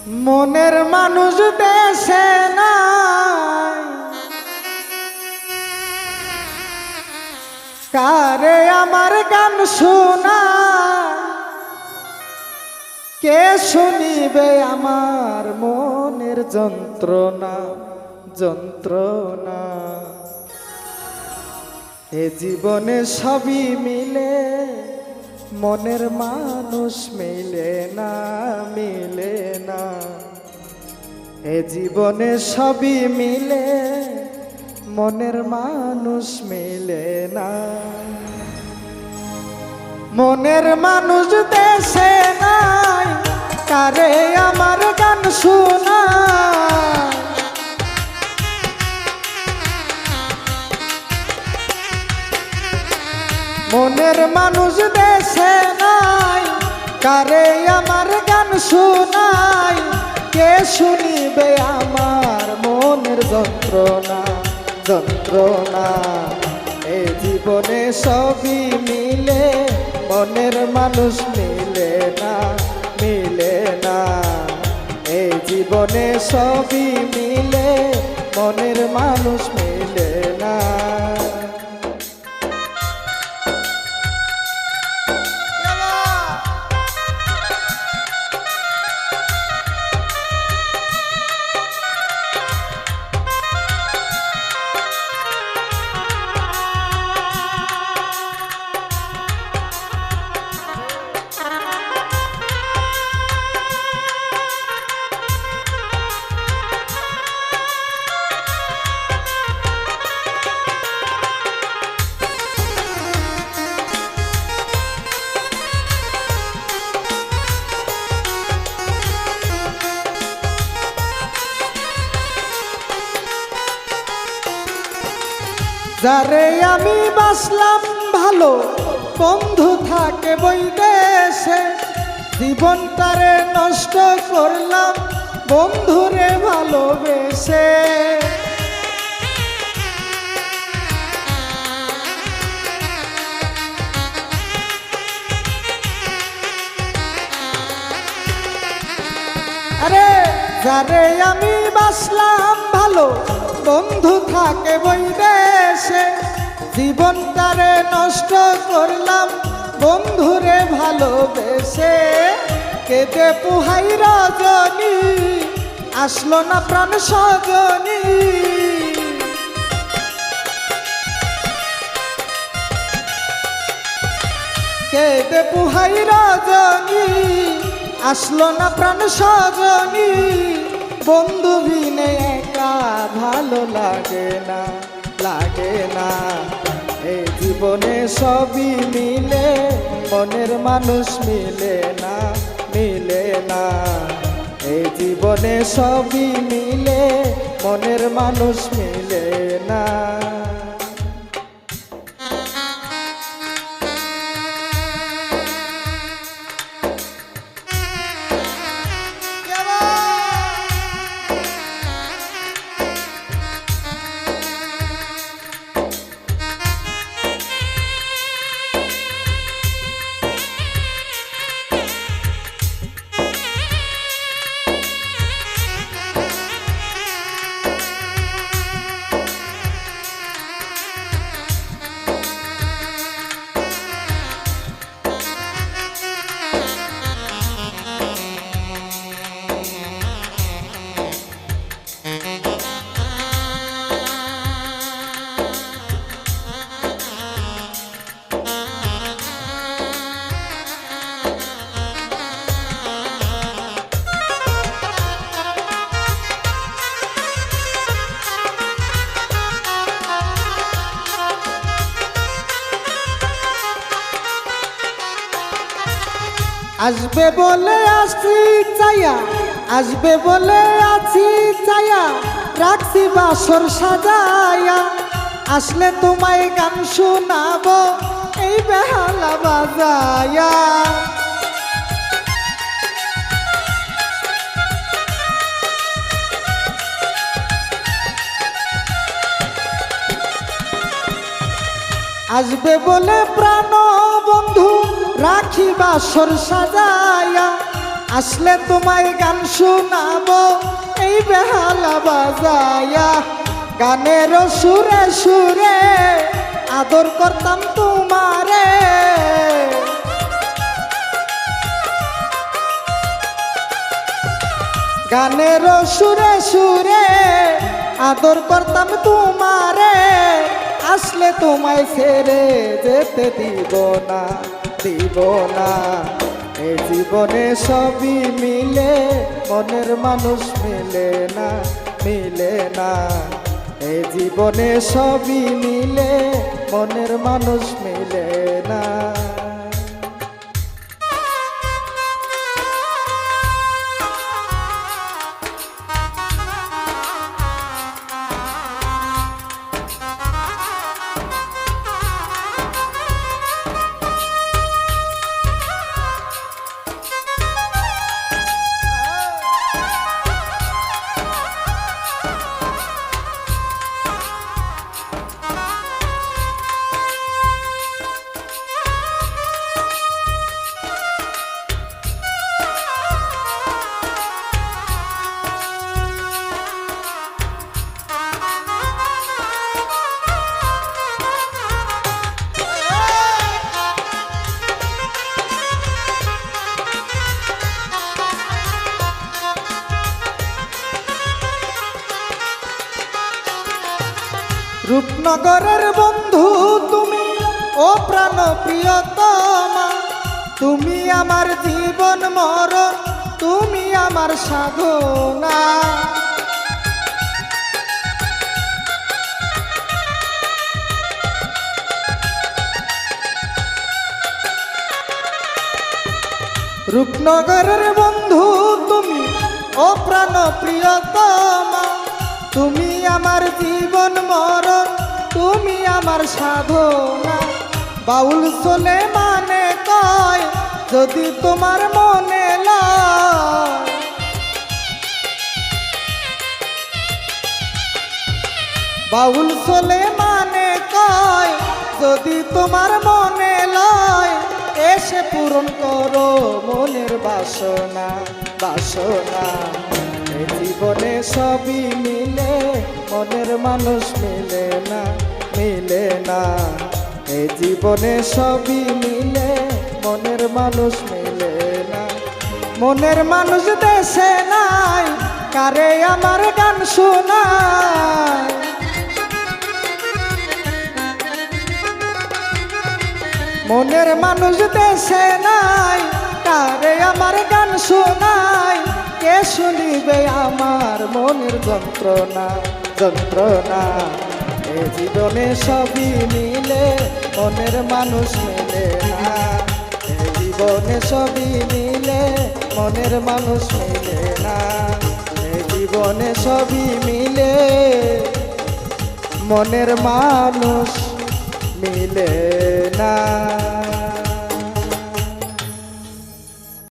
মনের মানুষ দেশে নাই, কারে আমার গান শোনা, কে শুনিবে আমার মনের যন্ত্রণা যন্ত্রণা। এ জীবনে সবই মিলে, মনের মানুষ মিলে না মিলে না। এ জীবনে সবই মিলে, মনের মানুষ মিলে না। মনের মানুষ দেশে নাই, কারে আমার গান শোনা, মনের মানুষ দেশে নাই, কারে আমার গান শোনাই, কে শুনিবে আমার মনের যন্ত্রণা যন্ত্রণা। এই জীবনে সবই মিলে, মনের মানুষ মিলে না মিলে না। এই জীবনে সবই মিলে, মনের মানুষ মিলে না। যারে আমি বাসলাম ভালো, বন্ধু থাকে বৈদেশে, জীবনটারে নষ্ট করলাম বন্ধুরে ভালোবেসে। আরে যারে আমি বাসলাম ভালো, বন্ধু থাকে বৈদেশে, জীবনটারে নষ্ট করলাম বন্ধুরে ভালোবেসে। কেঁদে পুহাই রজনী, আসলো না প্রাণ সজনী। কেঁদে পুহাই রজনী, আসলো না প্রাণ সজনী। বন্ধু বিনে একা ভালো লাগে না লাগে না। এই জীবনে সবই মিলে, মনের মানুষ মিলে না মিলে না। এই জীবনে সবই মিলে, মনের মানুষ মিলে না। আসবে বলে আছি চাইয়া, আসবে বলে আছি চাইয়া, রাখছি বাসর সাজায়া। আসলে তোমায় গান শোনাবো এই বেহালা বাজায়া। আসবে বলে প্রাণ বন্ধু, রাখি বাসর সাজায়া। আসলে তোমায় গান শোনাবো এই বেহালা বাজায়া, গানের সুরে সুরে আদর করতাম তোমারে। গানের সুরে সুরে আদর করতাম তোমারে, আসলে তোমায় ছেড়ে যেতে দিব না, দিব না। এ জীবনে সবই মিলে মনের মানুষ মিলে না, মিলে না। এ জীবনে সবই মিলে মনের মানুষ মিলে না। রূপনগরের বন্ধু তুমি, ও প্রাণ প্রিয়তমা, তুমি আমার জীবন মরণ, তুমি আমার সাধনা। রূপনগরের বন্ধু তুমি, ও প্রাণ প্রিয়তমা, তুমি আমার জীবন মরণ, তুমি আমার সাধনা। বাউল চলে মানে কয় যদি তোমার মনে লয়, বাউল চলে মানে কয় যদি তোমার মনে লয়, এসে পূরণ করো মনের বাসনা, বাসনা। এ জীবনে সবই মিলে মনের মানুষ মিলে না, মিলে না। এ জীবনে সবই মিলে মনের মানুষ মিলে না। মনের মানুষ দেশে নাই, কারে আমার গান শোনায়। মনের মানুষ দেশে নাই, কারে আমার গান শোনায়। কে শুনিবে আমার মনের যন্ত্রণা, যন্ত্রণা। এ জীবনে সবই মিলে মনের মানুষ মিলে না, এ জীবনে সবই মিলে মনের মানুষ মিলে না। এ জীবনে সবই মিলে মনের মানুষ মিলে না।